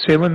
7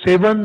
7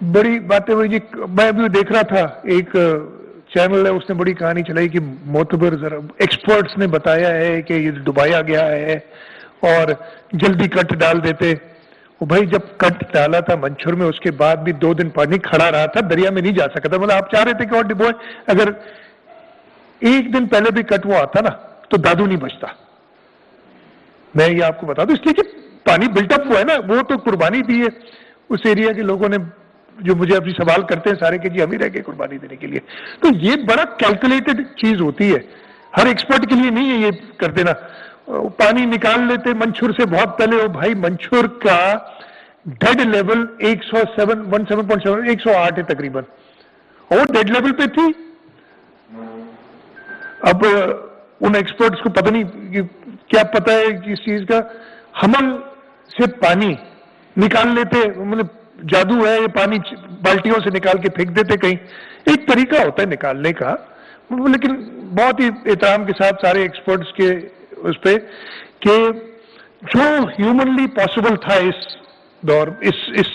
بڑی باتیں ہوئی جی. میں ابھی دیکھ رہا تھا ایک چینل ہے, اس نے بڑی کہانی چلائی کہ معتبر ذرا ایکسپرٹس نے بتایا ہے کہ یہ ڈبایا گیا ہے اور جلدی کٹ ڈال دیتے. وہ بھائی جب کٹ ڈالا تھا منچور میں, اس کے بعد بھی 2 دن پانی کھڑا رہا تھا, دریا میں نہیں جا سکا تھا. مطلب آپ چاہ رہے تھے کہ اور ڈبوئے, اگر 1 دن پہلے بھی کٹ وہ آتا نا تو دادو نہیں بچتا. میں یہ آپ کو بتا دوں, اس لیے کہ پانی بلٹ اپ ہوا ہے نا, وہ تو قربانی دی ہے اس ایریا کے لوگوں نے, جو مجھے ابھی سوال کرتے ہیں سارے کہ جی ہم ہی رہ گئے قربانی دینے کے لیے. تو یہ بڑا کیلکولیٹڈ چیز ہوتی ہے, ہر ایکسپرٹ کے لیے نہیں ہے یہ کر دینا. پانی نکال لیتے منچور سے بہت پہلے. وہ بھائی منچور کا ڈیڈ لیول 108 ہے تقریباً, اور ڈیڈ لیول پہ تھی. اب ان ایکسپرٹس کو پتہ نہیں کیا پتہ ہے اس چیز کا, حمل سے پانی نکال لیتے, مطلب جادو ہے یہ, پانی بالٹیوں سے نکال کے پھینک دیتے کہیں. ایک طریقہ ہوتا ہے نکالنے کا, لیکن بہت ہی احترام کے ساتھ سارے ایکسپرٹس کے اس پہ کہ جو ہیومنلی پاسبل تھا اس دور, اس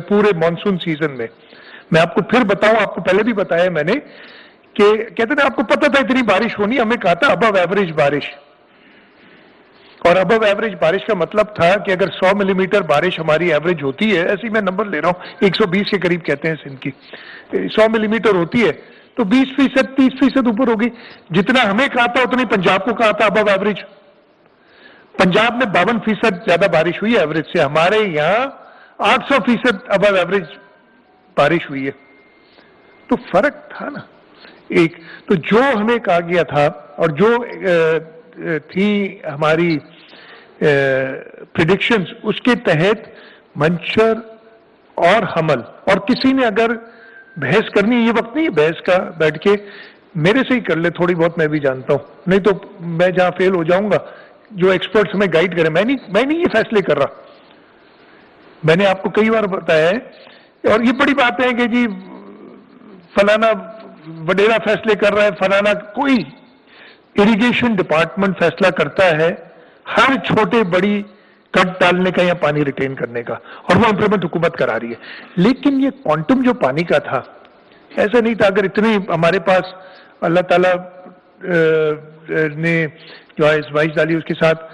پورے مانسون سیزن میں. میں آپ کو پھر بتاؤں, آپ کو پہلے بھی بتایا میں نے کہ کہتے تھے آپ کو پتہ تھا اتنی بارش ہونی, ہمیں کہا تھا ابو ایوریج بارش. اور ابو ایوریج بارش کا مطلب تھا کہ اگر 100 ملی میٹر بارش ہماری ایوریج ہوتی ہے, ایسی میں نمبر لے رہا ہوں 120 کے قریب کہتے ہیں سندھ کی, 100 ملی میٹر ہوتی ہے تو 20%, 30% اوپر ہوگی. جتنا ہمیں کہا تھا اتنی پنجاب کو کہا تھا ابو ایوریج. پنجاب میں 52% زیادہ بارش ہوئی ہے ایوریج سے, ہمارے یہاں 800% ابو ایوریج بارش ہوئی ہے. تو فرق تھا نا ایک. تو جو ہمیں کہا گیا تھا اور جو تھی ہماری پریڈکشنز, اس کے تحت منچر اور حمل, اور کسی نے اگر بحث کرنی, یہ وقت نہیں ہے بحث کا, بیٹھ کے میرے سے ہی کر لے تھوڑی بہت, میں بھی جانتا ہوں, نہیں تو میں جہاں فیل ہو جاؤں گا. جو ایکسپرٹس ہمیں گائیڈ کریں, میں نہیں یہ فیصلے کر رہا. میں نے آپ کو کئی بار بتایا ہے, اور یہ بڑی بات ہے کہ جی فلانا وڈیرا فیصلے کر رہا ہے, فلانا, کوئی اریگیشن ڈپارٹمنٹ فیصلہ کرتا ہے ہر چھوٹے بڑی کٹ ڈالنے کا یا پانی ریٹین کرنے کا, اور وہ امپلیمنٹ حکومت کرا رہی ہے. لیکن یہ کوانٹم جو پانی کا تھا ایسا نہیں تھا. اگر اتنی ہمارے پاس اللہ تعالیٰ نے جو آزمائش ڈالی اس کے ساتھ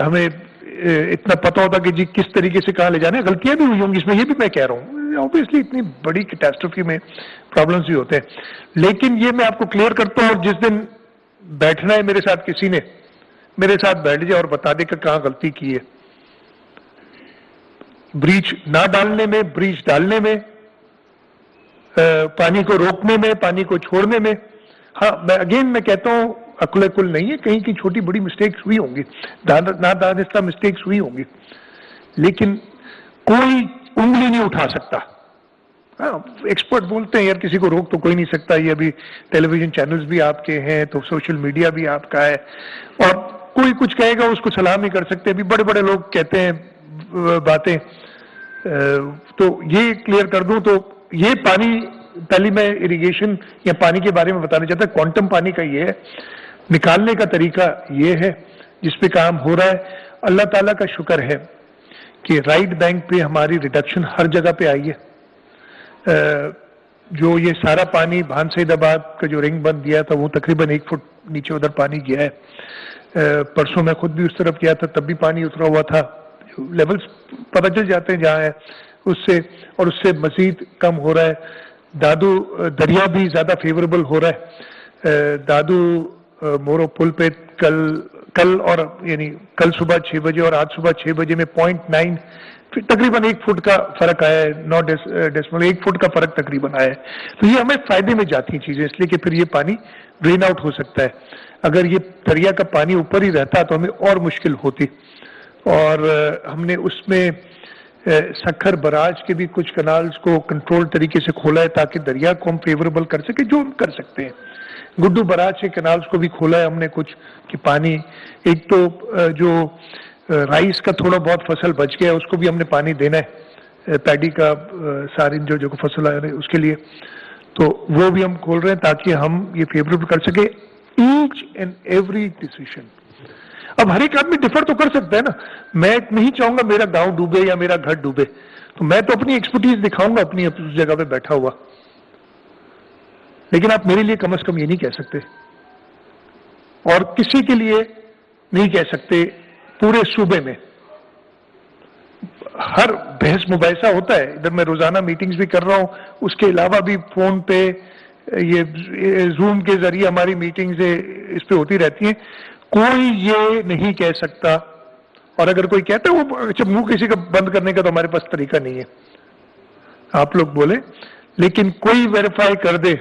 ہمیں اتنا پتہ ہوتا کہ جی کس طریقے سے کہاں لے جانے, غلطیاں بھی ہوئی ہوں گی اس میں, یہ بھی میں کہہ رہا ہوں. اوبیسلی اتنی بڑی کیٹاسٹروفی میں پرابلمس بھی ہوتے ہیں, لیکن یہ میں آپ کو کلیئر کرتا ہوں. اور جس دن بیٹھنا ہے میرے ساتھ, کسی نے میرے ساتھ بیٹھ جائے اور بتا دے کہ کہاں غلطی کی ہے, بریچ نہ ڈالنے میں, بریچ ڈالنے میں, پانی کو روکنے میں, پانی کو چھوڑنے میں. ہاں میں کہتا ہوں عقل کل نہیں ہے, کہیں کی چھوٹی بڑی مسٹیکس ہوئی ہوں گی, نادانستہ مسٹیکس ہوئی ہوں گی, لیکن کوئی انگلی نہیں اٹھا سکتا. ایکسپرٹ بولتے ہیں یار کسی کو روک تو کوئی نہیں سکتا, یہ ابھی ٹیلی ویژن چینلز بھی آپ کے ہیں, تو سوشل میڈیا بھی آپ کا ہے, اور کوئی کچھ کہے گا اس کو سلام نہیں کر سکتے. ابھی بڑے بڑے لوگ کہتے ہیں باتیں, تو یہ کلیئر کر دوں. تو یہ پانی, پہلی میں اریگیشن یا پانی کے بارے میں بتانا چاہتا ہوں. کوانٹم پانی کا یہ ہے, نکالنے کا طریقہ یہ ہے جس پہ کام ہو رہا ہے. اللہ تعالیٰ کا شکر ہے کہ رائٹ بینک پہ ہماری ریڈکشن ہر جگہ پہ آئی ہے. جو یہ سارا پانی بھان سعید آباد کا جو رنگ بند دیا تھا وہ تقریباً 1 فٹ نیچے ادھر پانی گیا ہے. پرسوں میں خود بھی اس طرف گیا تھا, تب بھی پانی اترا ہوا تھا. لیولز پتہ چل جاتے ہیں جہاں ہے اس سے, اور اس سے مزید کم ہو رہا ہے. دادو دریا بھی زیادہ فیوریبل ہو رہا ہے. دادو مورو پل پہ کل اور یعنی کل صبح 6 بجے اور آج صبح 6 بجے میں 0.9 تقریباً 1 فٹ کا فرق آیا ہے, 9 ڈیسیمل 1 فٹ کا فرق تقریباً آیا ہے. تو یہ ہمیں فائدے میں جاتی ہیں چیزیں, اس لیے کہ پھر یہ پانی ڈرین آؤٹ ہو سکتا ہے. اگر یہ دریا کا پانی اوپر ہی رہتا تو ہمیں اور مشکل ہوتی. اور ہم نے اس میں سکھر براج کے بھی کچھ کنالز کو کنٹرول طریقے سے کھولا ہے تاکہ دریا کو ہم فیوریبل کر سکیں, جو ہم کر سکتے ہیں. گڈو براج کے کنالز کو بھی کھولا ہے ہم نے کچھ, کہ پانی, ایک تو جو رائس کا تھوڑا بہت فصل بچ گیا اس کو بھی ہم نے پانی دینا ہے, پیڈی کا ساری جو فصل آ رہے ہیں اس کے لیے, تو وہ بھی ہم کھول رہے ہیں تاکہ ہم یہ فیوریبل کر سکیں ایچ اینڈ ایوری ڈیسیشن. اب ہر ایک آدمی ڈفر تو کر سکتا ہے نا. میں نہیں چاہوں گا میرا گاؤں ڈوبے یا میرا گھر ڈوبے, تو میں تو اپنی ایکسپرٹیز دکھاؤں گا اپنی اس جگہ پہ بیٹھا ہوا, لیکن آپ میرے لیے کم از کم یہ نہیں کہہ سکتے, اور کسی کے لیے نہیں کہہ سکتے پورے صوبے میں. ہر بحث مباحثہ ہوتا ہے, ادھر میں روزانہ میٹنگز بھی کر رہا ہوں, اس کے علاوہ بھی فون پہ یہ زوم کے ذریعے ہماری میٹنگز اس پہ ہوتی رہتی ہیں. کوئی یہ نہیں کہہ سکتا, اور اگر کوئی کہتا ہے وہ منہ کسی کا بند کرنے کا تو ہمارے پاس طریقہ نہیں ہے, آپ لوگ بولیں, لیکن کوئی ویریفائی کر دے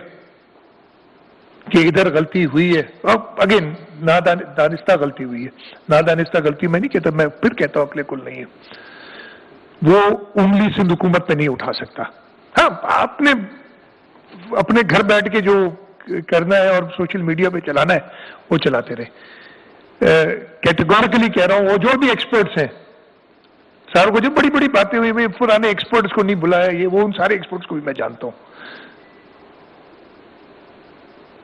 کہ ادھر غلطی ہوئی ہے. اب اگین نادانستہ غلطی ہوئی ہے, نادانستہ غلطی میں نہیں کہتا, میں پھر کہتا ہوں عقل کل نہیں ہے, وہ انگلی سندھ حکومت پہ نہیں اٹھا سکتا. ہاں آپ نے اپنے گھر بیٹھ کے جو کرنا ہے اور سوشل میڈیا پہ چلانا ہے وہ چلاتے رہے. کیٹیگوریکلی کہہ رہا ہوں, وہ جو بھی ایکسپرٹس ہیں ساروں کو جو بڑی بڑی باتیں ہوئی, میں پرانے ایکسپرٹس کو نہیں بلایا, یہ وہ ان سارے ایکسپرٹس کو بھی میں جانتا ہوں.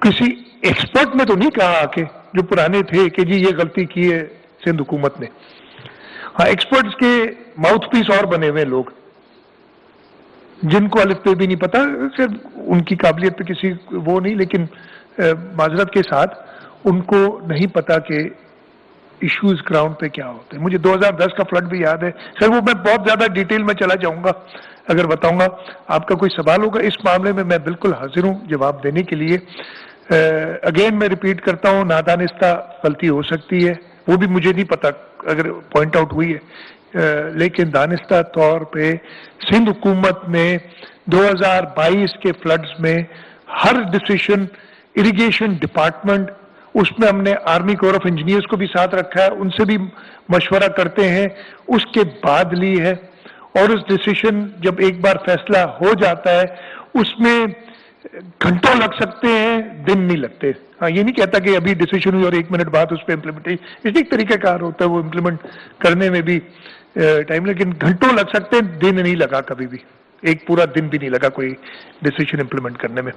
کسی ایکسپرٹ نے تو نہیں کہا کہ جو پرانے تھے کہ جی یہ غلطی کی ہے سندھ حکومت نے. ہاں ایکسپرٹس کے ماؤتھ پیس اور بنے ہوئے لوگ جن کو الف پہ بھی نہیں پتا, صرف ان کی قابلیت پہ کسی وہ نہیں, لیکن معذرت کے ساتھ ان کو نہیں پتا کہ ایشوز گراؤنڈ پہ کیا ہوتے ہیں. مجھے 2010 کا فلڈ بھی یاد ہے, سر وہ میں بہت زیادہ ڈیٹیل میں چلا جاؤں گا اگر بتاؤں گا. آپ کا کوئی سوال ہوگا اس معاملے میں, میں بالکل حاضر ہوں جواب دینے کے لیے. اگین میں ریپیٹ کرتا ہوں, نادانستہ غلطی ہو سکتی ہے, وہ بھی مجھے نہیں پتا اگر پوائنٹ آؤٹ ہوئی ہے, لیکن دانستہ طور پہ سندھ حکومت نے 2022 کے فلڈز میں ہر ڈیسیشن, اریگیشن ڈپارٹمنٹ, اس میں ہم نے آرمی کور آف انجینئرز کو بھی ساتھ رکھا ہے, ان سے بھی مشورہ کرتے ہیں, اس کے بعد لی ہے. اور اس ڈیسیشن جب ایک بار فیصلہ ہو جاتا ہے اس میں گھنٹوں لگ سکتے ہیں, دن نہیں لگتے. ہاں یہ نہیں کہتا کہ ابھی ڈیسیشن ہوئی اور 1 منٹ بعد اس پہ امپلیمنٹیشن, اس ایک طریقہ کار ہوتا ہے وہ امپلیمنٹ کرنے میں بھی ٹائم, لیکن گھنٹوں لگ سکتے ہیں, دن نہیں لگا کبھی بھی, ایک پورا دن بھی نہیں لگا کوئی ڈیسیشن امپلیمنٹ کرنے میں.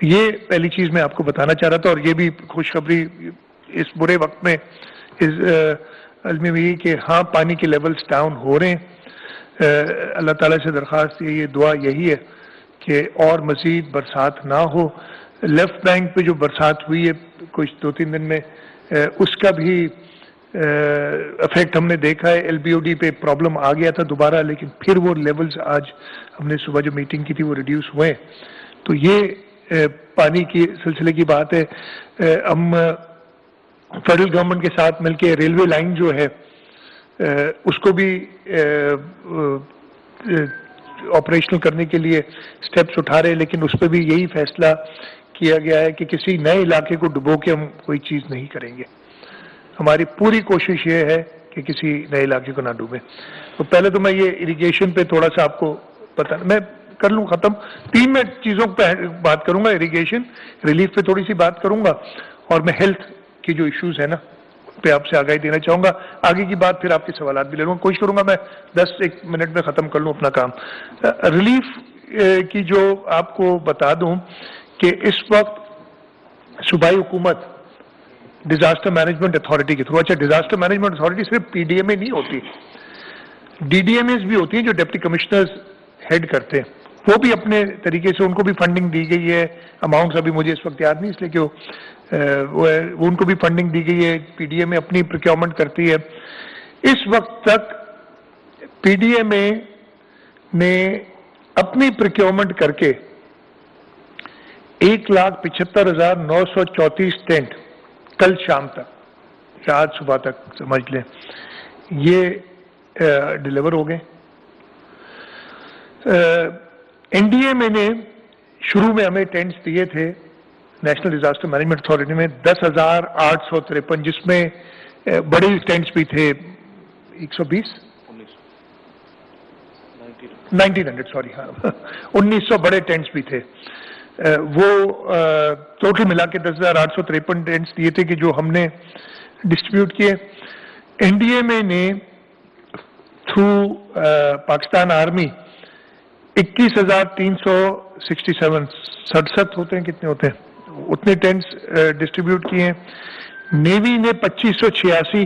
یہ پہلی چیز میں آپ کو بتانا چاہ رہا تھا, اور یہ بھی خوشخبری اس برے وقت میں عالمی ہوئی کہ ہاں پانی کے لیولز ڈاؤن ہو رہے ہیں. اللہ تعالیٰ سے درخواست یہ دعا یہی ہے کہ اور مزید برسات نہ ہو. لیفٹ بینک پہ جو برسات ہوئی ہے کچھ 2-3 دن میں, اس کا بھی افیکٹ ہم نے دیکھا ہے. ایل بی او ڈی پہ پرابلم آ گیا تھا دوبارہ, لیکن پھر وہ لیولز آج ہم نے صبح جو میٹنگ کی تھی وہ ریڈیوس ہوئے. تو یہ پانی کی سلسلے کی بات ہے. ہم فیڈرل گورنمنٹ کے ساتھ مل کے ریلوے لائن جو ہے اس کو بھی آپریشنل کرنے کے لیے سٹیپس اٹھا رہے ہیں, لیکن اس پہ بھی یہی فیصلہ کیا گیا ہے کہ کسی نئے علاقے کو ڈبو کے ہم کوئی چیز نہیں کریں گے. ہماری پوری کوشش یہ ہے کہ کسی نئے علاقے کو نہ ڈوبے. تو پہلے تو میں یہ اریگیشن پہ تھوڑا سا آپ کو پتا, میں کر لوں ختم. 3 میں چیزوں پہ بات کروں گا, اریگیشن, ریلیف پہ تھوڑی سی بات کروں گا, اور میں ہیلتھ کی جو ایشوز ہیں نا پہ آپ سے آگاہی دینا چاہوں گا. آگے کی بات پھر آپ کے سوالات بھی لے لوں گا, کوشش کروں گا میں 10-1 منٹ میں ختم کر لوں اپنا کام. ریلیف کی جو آپ کو بتا دوں کہ اس وقت صوبائی حکومت ڈیزاسٹر مینجمنٹ اتھارٹی کے تھرو, اچھا ڈیزاسٹر مینجمنٹ اتھارٹی صرف پی ڈی ایم اے نہیں ہوتی, ڈی ڈی ایم ایز بھی ہوتی ہیں جو ڈپٹی کمشنرز ہیڈ کرتے ہیں, وہ بھی اپنے طریقے سے ان کو بھی فنڈنگ دی گئی ہے. اماؤنٹس ابھی مجھے اس وقت یاد نہیں, اس لیے کہ وہ ان کو بھی فنڈنگ دی گئی ہے. پی ڈی ایم اے اپنی پروکیورمنٹ کرتی ہے. اس وقت تک پی ڈی ایم اے نے اپنی پروکیورمنٹ کر کے 1,75,934 ٹینٹ کل شام تک یا آج صبح تک سمجھ لیں یہ ڈیلیور ہو گئے. این ڈی ایم اے نے شروع میں ہمیں ٹینٹس دیے تھے نیشنل ڈیزاسٹر مینجمنٹ اتھارٹی میں 10,853, جس میں بڑے ٹینٹس بھی تھے 1900 سوری, ہاں 1900 بڑے ٹینٹس بھی تھے. وہ ٹوٹل ملا کے 10,853 ٹینٹس دیے تھے کہ جو ہم نے ڈسٹریبیوٹ کیے. این ڈی ایم اے نے تھرو پاکستان آرمی 21,367 ہوتے ہیں, کتنے ہوتے ہیں اتنے ٹینٹس ڈسٹریبیوٹ کیے ہیں. نیوی نے 2586,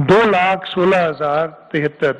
2,16,073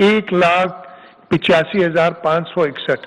1,85,561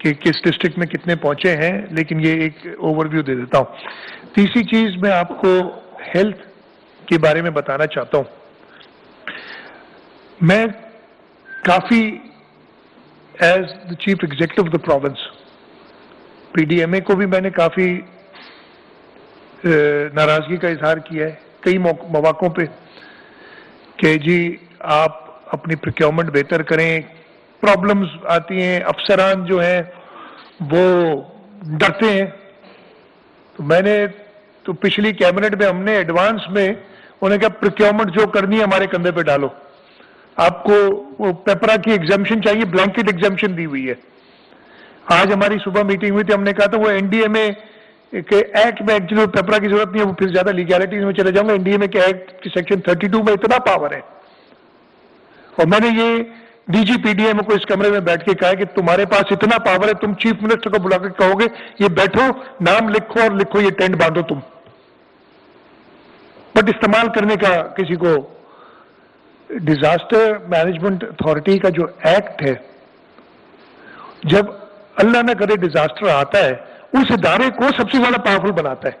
کہ کس ڈسٹرکٹ میں کتنے پہنچے ہیں، لیکن یہ ایک اوور ویو دے دیتا ہوں. تیسری چیز میں آپ کو ہیلتھ کے بارے میں بتانا چاہتا ہوں. میں کافی as the chief executive of the province P D M A کو بھی میں نے کافی ناراضگی کا اظہار کیا ہے کئی مواقعوں پہ کہ جی آپ اپنی پروکیورمنٹ بہتر کریں. پرابلمز آتی ہیں، افسران جو ہیں وہ ڈرتے ہیں. تو میں نے تو پچھلی کیبنٹ میں ہم نے ایڈوانس میں انہیں کہا پروکیورمنٹ جو کرنی ہے ہمارے کندھے پہ ڈالو. آپ کو وہ پیپرا کی ایگزمپشن چاہیے، بلینکٹ ایگزمپشن دی ہوئی ہے. آج ہماری صبح میٹنگ ہوئی تھی، ہم نے کہا تھا وہ این ڈی ایم اے کے ایکٹ میں ایکچولی پیپرا کی ضرورت نہیں ہے، وہ پھر زیادہ لیگیلٹیز میں چلے جاؤں گا. این ڈی ایم اے کے ایکٹ کی سیکشن 32 میں اتنا پاور ہے. اور میں نے یہ D G P D M کو اس کمرے میں بیٹھ کے کہا کہ تمہارے پاس اتنا پاور ہے، تم چیف منسٹر کو بلا کے کہو گے یہ بیٹھو، نام لکھو اور لکھو یہ ٹینٹ باندھو تم. بٹ استعمال کرنے کا کسی کو. ڈیزاسٹر مینجمنٹ اتھارٹی کا جو ایکٹ ہے، جب اللہ نہ کرے ڈیزاسٹر آتا ہے اس ادارے کو سب سے زیادہ پاورفل بناتا ہے.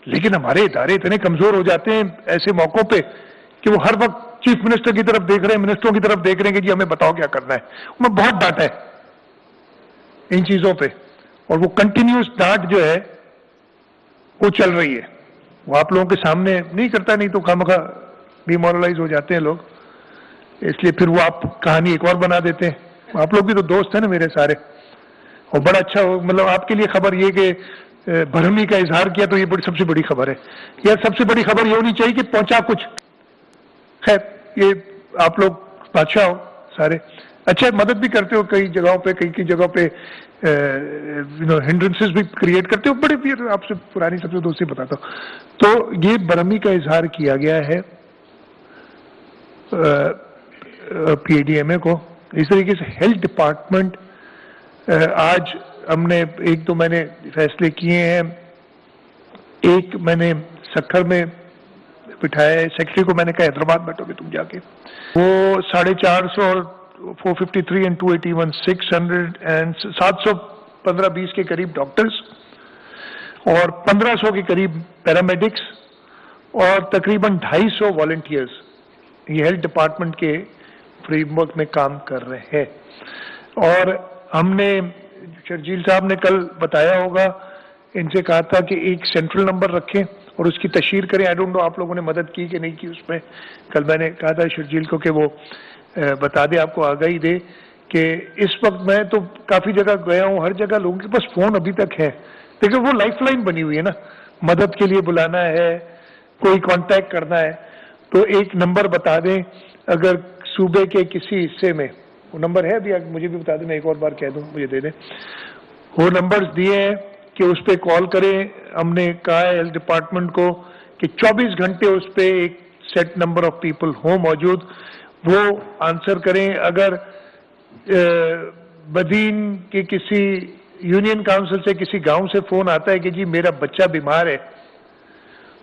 لیکن ہمارے ادارے اتنے کمزور ہو جاتے ہیں ایسے موقعوں پہ کہ وہ ہر وقت چیف منسٹر کی طرف دیکھ رہے ہیں، منسٹروں کی طرف دیکھ رہے ہیں کہ جی ہمیں بتاؤ کیا کرنا ہے. میں بہت ڈانٹا ہے ان چیزوں پہ، اور وہ کنٹینیوس ڈانٹ جو ہے وہ چل رہی ہے. وہ آپ لوگوں کے سامنے نہیں کرتا، نہیں تو خامخواہ ڈیمورلائز ہو جاتے ہیں لوگ، اس لیے پھر وہ آپ کہانی ایک اور بنا دیتے ہیں. آپ لوگ بھی تو دوست ہیں نا میرے سارے. اور بڑا اچھا مطلب آپ کے لیے خبر یہ کہ برہمی کا اظہار کیا تو یہ سب سے بڑی خبر ہے. یا سب سے بڑی خبر یہ ہونی چاہیے کہ پہنچا کچھ. خیر یہ آپ لوگ بادشاہ ہو سارے، اچھا مدد بھی کرتے ہو کئی جگہوں پہ، کئی جگہوں پہ ہنڈرنسز بھی کریٹ کرتے ہو. بڑے پھر آپ سے پرانی سب سے دوستی بتاتا ہوں. تو یہ برہمی کا اظہار کیا گیا ہے پی ڈی ایم اے کو. اس طریقے سے ہیلتھ ڈپارٹمنٹ آج ہم نے ایک تو میں نے فیصلے کیے ہیں. ایک میں نے سکھر میں بٹھایا ہے، سیکرٹری کو میں نے کہا حیدرآباد بیٹھو گے تم جا کے. وہ 450 اور 453 اینڈ 281 600 اینڈ 715-20 کے قریب ڈاکٹرز اور 1500 کے قریب پیرامیڈکس اور تقریباً 250 والنٹیئرز یہ ہیلتھ ڈپارٹمنٹ کے فریم ورک میں کام کر رہے ہیں. اور ہم نے شرجیل صاحب نے کل بتایا ہوگا، ان سے کہا تھا کہ ایک سینٹرل نمبر رکھیں اور اس کی تشہیر کریں. آئی ڈونٹ نو آپ لوگوں نے مدد کی کہ نہیں کی اس میں. کل میں نے کہا تھا شرجیل کو کہ وہ بتا دے، آپ کو آگاہی دے کہ اس وقت میں تو کافی جگہ گیا ہوں، ہر جگہ لوگوں کے پاس فون ابھی تک ہے، لیکن وہ لائف لائن بنی ہوئی ہے نا. مدد کے لیے بلانا ہے، کوئی کانٹیکٹ کرنا ہے تو ایک نمبر بتا دیں. اگر صوبے کے کسی حصے میں وہ نمبر ہے ابھی مجھے بھی بتا دیں، میں ایک اور بار کہہ دوں مجھے دے دیں. وہ نمبرز دیے ہیں کہ اس پہ کال کریں. ہم نے کہا ہے ہیلتھ ڈپارٹمنٹ کو کہ 24 گھنٹے اس پہ ایک سیٹ نمبر آف پیپل ہوں موجود، وہ آنسر کریں. اگر بدین کے کسی یونین کاؤنسل سے کسی گاؤں سے فون آتا ہے کہ جی میرا بچہ بیمار ہے،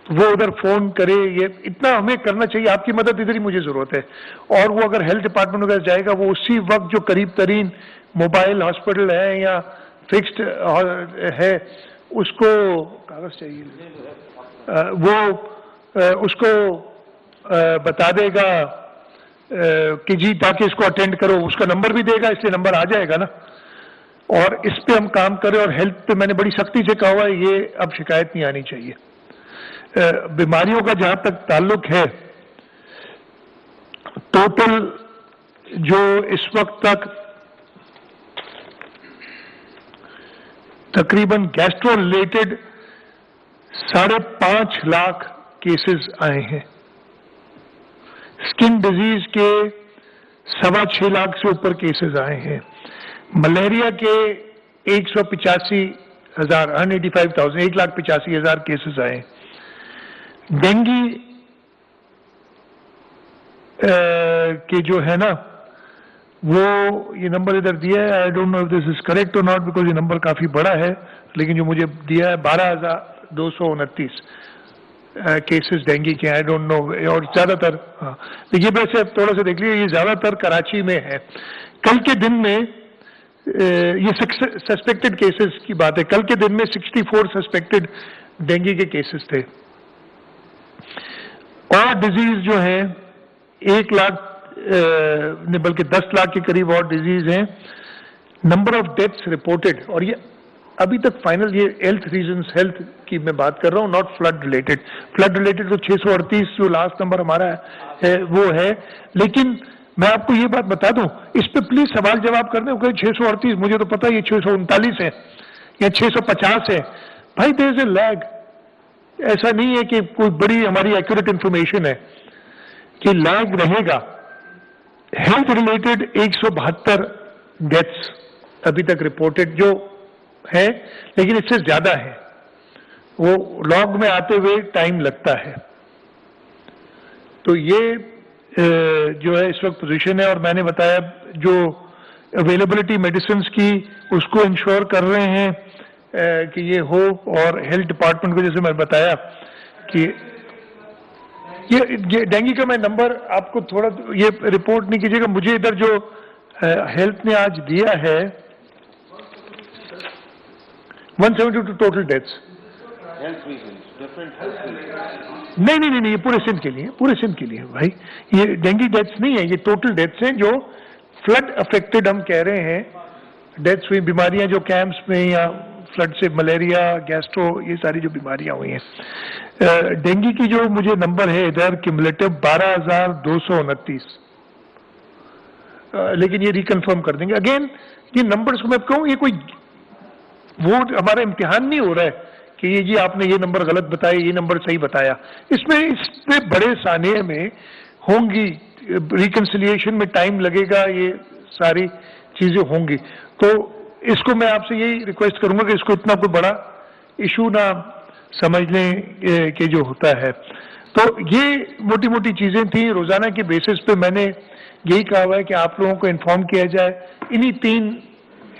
وہ ادھر فون کرے. یہ اتنا ہمیں کرنا چاہیے، آپ کی مدد ادھر ہی مجھے ضرورت ہے. اور وہ اگر ہیلتھ ڈپارٹمنٹ وغیرہ جائے گا وہ اسی وقت جو قریب ترین موبائل ہاسپٹل ہے یا فکسڈ ہے اس کو کاغذ چاہیے، وہ اس کو بتا دے گا کہ جی تاکہ اس کو اٹینڈ کرو. اس کا نمبر بھی دے گا، اس لیے نمبر آ جائے گا نا. اور اس پہ ہم کام کریں. اور ہیلتھ پہ میں نے بڑی سختی سے کہا ہوا ہے یہ اب شکایت نہیں آنی چاہیے. بیماریوں کا جہاں تک تعلق ہے، ٹوٹل جو اس وقت تک تقریباً گیسٹرو ریلیٹڈ 5.5 لاکھ کیسز آئے ہیں. اسکن ڈیزیز کے 6.25 لاکھ سے اوپر کیسز آئے ہیں. ملیریا کے 185,000 1,85,000 کیسز آئے. ڈینگی کے جو ہے نا وہ یہ نمبر ادھر دیا ہے، I don't know if this is correct اور ناٹ بیکاز یہ نمبر کافی بڑا ہے، لیکن جو مجھے دیا ہے 12,229 کیسز ڈینگی کے. I don't know. اور زیادہ تر یہ ویسے تھوڑا سا دیکھ لیجیے، یہ زیادہ تر کراچی میں ہے. کل کے دن میں یہ سسپیکٹڈ کیسز کی بات ہے. کل کے دن میں 64 سسپیکٹڈ ڈینگی کے کیسز تھے. اور ڈیزیز جو ہیں 1 لاکھ بلکہ 10 لاکھ کے قریب اور ڈیزیز ہیں. نمبر آف ڈیتھس رپورٹڈ, اور یہ ابھی تک فائنل, یہ ہیلتھ ریزنز, ہیلتھ کی میں بات کر رہا ہوں, not flood related. Flood related تو 638 جو لاسٹ نمبر ہمارا ہے وہ ہے. لیکن میں آپ کو یہ بات بتا دوں, اس پہ پلیز سوال جواب کر دیں. 638 مجھے تو پتا یہ 639 ہے یا 650 ہے. بھائی دیر از اے لیگ. ایسا نہیں ہے کہ کوئی بڑی ہماری ایکوریٹ انفارمیشن ہے, کہ لیگ رہے گا. ہیلتھ ریلیٹڈ 172 ڈیتھس ابھی تک رپورٹڈ جو ہے, لیکن اس سے زیادہ ہے. وہ لاگ میں آتے ہوئے ٹائم لگتا ہے. تو یہ جو ہے اس وقت پوزیشن ہے. اور میں نے بتایا جو اویلیبلٹی میڈیسنز کی اس کو انشور کر رہے ہیں کہ یہ ہو. اور ہیلتھ ڈپارٹمنٹ کو جیسے میں بتایا کہ یہ ڈینگی کا میں نمبر آپ کو تھوڑا یہ رپورٹ نہیں کیجیے گا, مجھے ادھر جو ہیلتھ نے آج دیا ہے 172 ٹوٹل ڈیتھس. نہیں, یہ پورے سندھ کے لیے, پورے سندھ کے لیے بھائی. یہ ڈینگی ڈیتھس نہیں ہے, یہ ٹوٹل ڈیتھس ہیں جو فلڈ افیکٹڈ ہم کہہ رہے ہیں. ڈیتھس ہوئی بیماریاں جو کیمپس میں یا فلڈ سے ملیریا, گیسٹرو, یہ ساری جو بیماریاں ہوئی ہیں. ڈینگی کی جو مجھے نمبر ہے ادھر کیومولیٹو 12,229. لیکن یہ ریکنفرم کر دیں گے. اگین یہ نمبرز کو میں کہوں, یہ کوئی وہ ہمارا امتحان نہیں ہو رہا ہے کہ یہ جی آپ نے یہ نمبر غلط بتایا, یہ نمبر صحیح بتایا. اس میں بڑے سانحے میں ہوں گی, ریکنسیلیشن میں ٹائم لگے گا, یہ ساری چیزیں ہوں گی. تو اس کو میں آپ سے یہی ریکویسٹ کروں گا کہ اس کو اتنا کوئی بڑا ایشو نہ سمجھ لیں کہ جو ہوتا ہے. تو یہ موٹی موٹی چیزیں تھیں. روزانہ کے بیسس پہ میں نے یہی کہا ہوا ہے کہ آپ لوگوں کو انفارم کیا جائے. انہی 3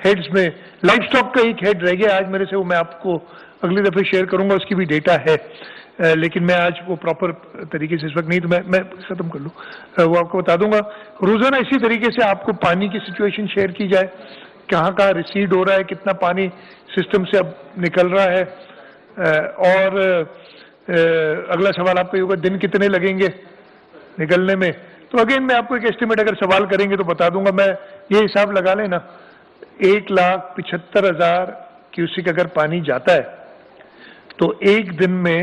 ہیڈز میں لائف سٹاک کا ایک ہیڈ رہ گیا آج میرے سے, وہ میں آپ کو اگلی دفعہ شیئر کروں گا, اس کی بھی ڈیٹا ہے. لیکن میں آج وہ پراپر طریقے سے اس وقت نہیں, تو میں ختم کر لوں, وہ آپ کو بتا دوں گا. روزانہ اسی طریقے سے آپ کو پانی کی سچویشن شیئر کی جائے, کہاں کہاں ریسیڈ ہو رہا ہے, کتنا پانی سسٹم سے اب نکل رہا ہے. اور اگلا سوال آپ کا یہ ہوگا دن کتنے لگیں گے نکلنے میں. تو اگین میں آپ کو ایک ایسٹیمیٹ اگر سوال کریں گے تو بتا دوں گا. میں یہ حساب لگا لیں نا, 1,75,000 کیوسک اگر پانی جاتا ہے تو ایک دن میں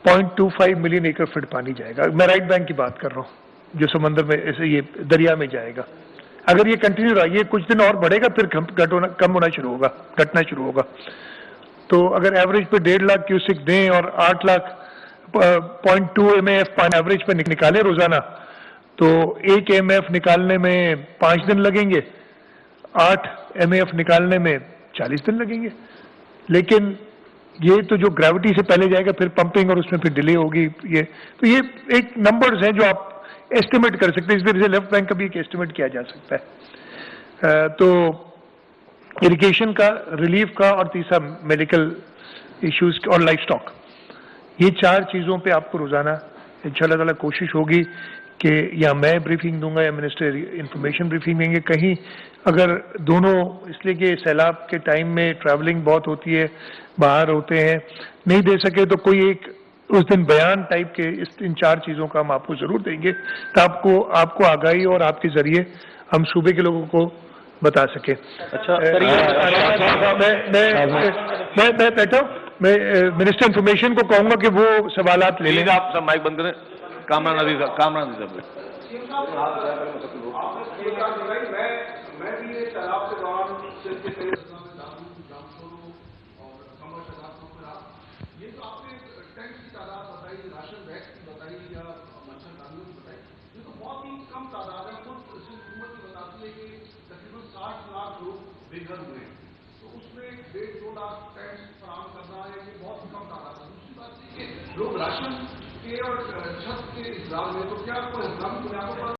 0.25 ملین ایکڑ فٹ پانی جائے گا. میں رائٹ بینک کی بات کر رہا ہوں, جو سمندر میں ایسے یہ دریا میں جائے گا. اگر یہ کنٹینیو رہا, یہ کچھ دن اور بڑھے گا, پھر کم ہونا شروع ہوگا, گھٹنا شروع ہوگا. تو اگر ایوریج پہ 1.5 لاکھ کیوسک دیں اور 8 لاکھ 0.2 MAF پانی ایوریج پہ نکالیں روزانہ, تو 1 MAF نکالنے میں 5 دن لگیں گے, 8 MAF نکالنے میں 40 دن لگیں گے. لیکن یہ تو جو گریوٹی سے پہلے جائے گا, پھر پمپنگ اور اس میں پھر ڈیلے ہوگی. تو یہ ایک نمبرز ہیں جو آپ ایسٹیمیٹ کر سکتے ہیں. اس طرح سے لیفٹ بینک کا بھی ایک ایسٹیمیٹ کیا جا سکتا ہے. تو اریگیشن کا, ریلیف کا, اور تیسرا میڈیکل ایشوز اور لائف سٹاک, یہ 4 چیزوں پہ آپ کو روزانہ انشاءاللہ تعالیٰ کوشش ہوگی کہ یا میں بریفنگ دوں گا یا منسٹر انفارمیشن بریفنگ دیں گے. کہیں اگر دونوں, اس لیے کہ سیلاب کے ٹائم میں ٹریولنگ بہت ہوتی ہے, باہر ہوتے ہیں, نہیں دے سکے تو کوئی ایک اس دن بیان ٹائپ کے ان 4 چیزوں کا ہم آپ کو ضرور دیں گے, تو آپ کو آگاہی اور آپ کے ذریعے ہم صوبے کے لوگوں کو بتا سکیں. اچھا میں بیٹھا ہوں, میں منسٹر انفارمیشن کو کہوں گا کہ وہ سوالات لے لیں. آپ مائک بند کریں. کامران عزیز لوگ راشن کے اور چھت کے انتظام میں, تو کیا آپ کو